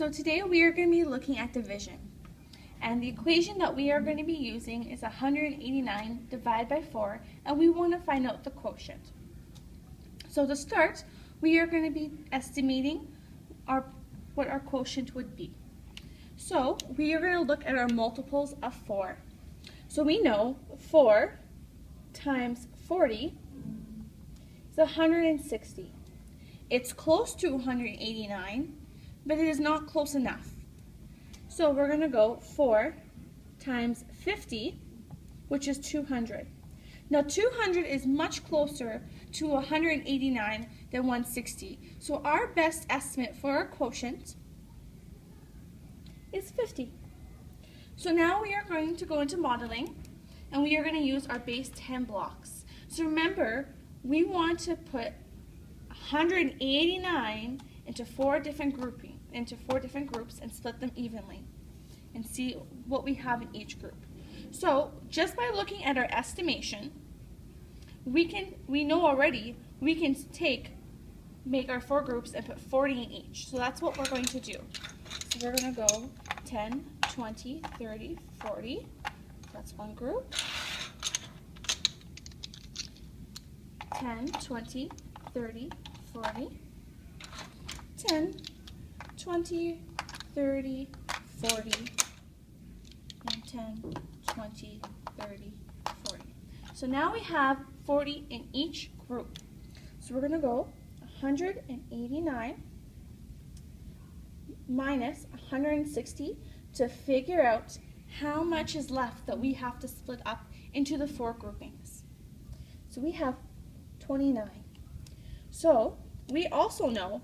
So today we are going to be looking at division. And the equation that we are going to be using is 189 divided by 4, and we want to find out the quotient. So to start, we are going to be estimating what our quotient would be. So we are going to look at our multiples of 4. So we know 4 times 40 is 160. It's close to 189, but it is not close enough. So we're going to go 4 times 50, which is 200. Now 200 is much closer to 189 than 160. So our best estimate for our quotient is 50. So now we are going to go into modeling, and we are going to use our base 10 blocks. So remember, we want to put 189 into four different groups and split them evenly and see what we have in each group. So just by looking at our estimation, we know already we can make our four groups and put 40 in each. So that's what we're going to do. So we're going to go 10, 20, 30, 40. That's one group. 10, 20, 30, 40. 10, 20, 30, 40, and 10, 20, 30, 40. So now we have 40 in each group. So we're going to go 189 minus 160 to figure out how much is left that we have to split up into the four groupings. So we have 29. So we also know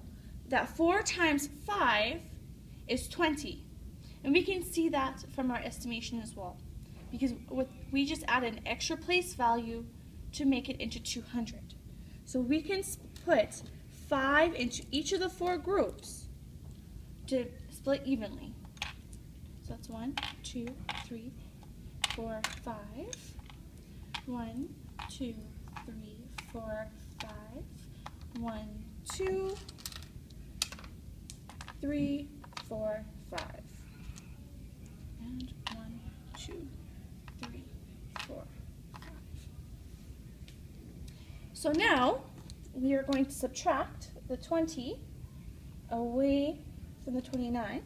that 4 times 5 is 20. And we can see that from our estimation as well, because we just added an extra place value to make it into 200. So we can put 5 into each of the four groups to split evenly. So that's 1, 2, 3, 4, 5. 1, 2, 3, 4, 5. 1, 2, 3, 4, 5. And 1, 2, 3, 4, 5. So now we are going to subtract the 20 away from the 29.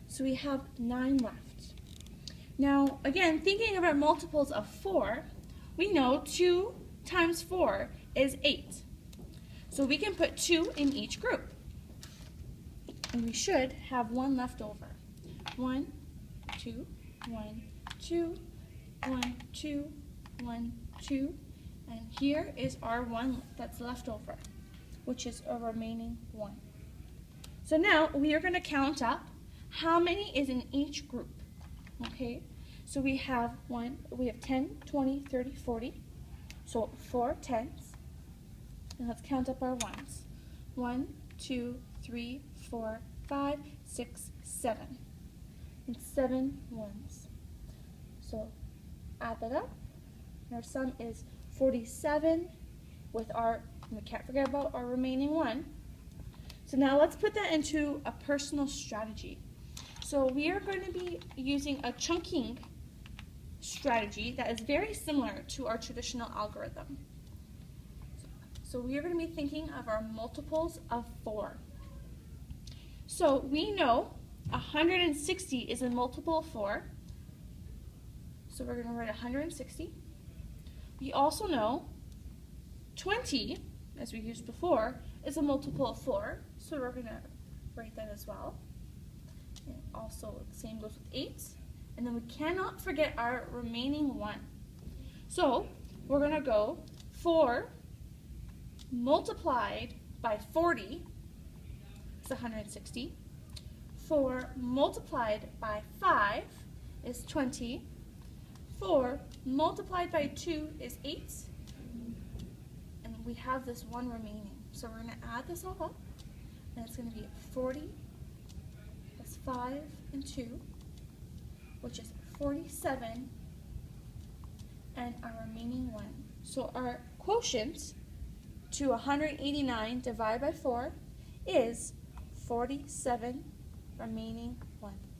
So we have 9 left. Now again, thinking of our multiples of 4, we know 2 times 4 is 8. So we can put 2 in each group. And we should have 1 left over. 1, 2, 1, 2, 1, 2, 1, 2. And here is our 1 that's left over, which is our remaining 1. So now we are going to count up how many is in each group. Okay? So we have 10, 20, 30, 40. So 4 tens. And let's count up our ones. 1, 2, 3, 4, 5, 6, 7. And 7 ones. So add that up. Our sum is 47 with we can't forget about our remaining 1. So now let's put that into a personal strategy. So we are going to be using a chunking strategy that is very similar to our traditional algorithm. So we are going to be thinking of our multiples of 4. So we know 160 is a multiple of 4. So we're going to write 160. We also know 20, as we used before, is a multiple of 4. So we're going to write that as well. And also, the same goes with 8. And then we cannot forget our remaining 1. So we're going to go 4 multiplied by 40 is 160. 4 multiplied by 5 is 20. 4 multiplied by 2 is 8. And we have this 1 remaining. So we're going to add this all up. And it's going to be 40 plus 5 and 2, which is 47, and our remaining 1. So our quotient to 189 divided by 4 is 47 remaining 1.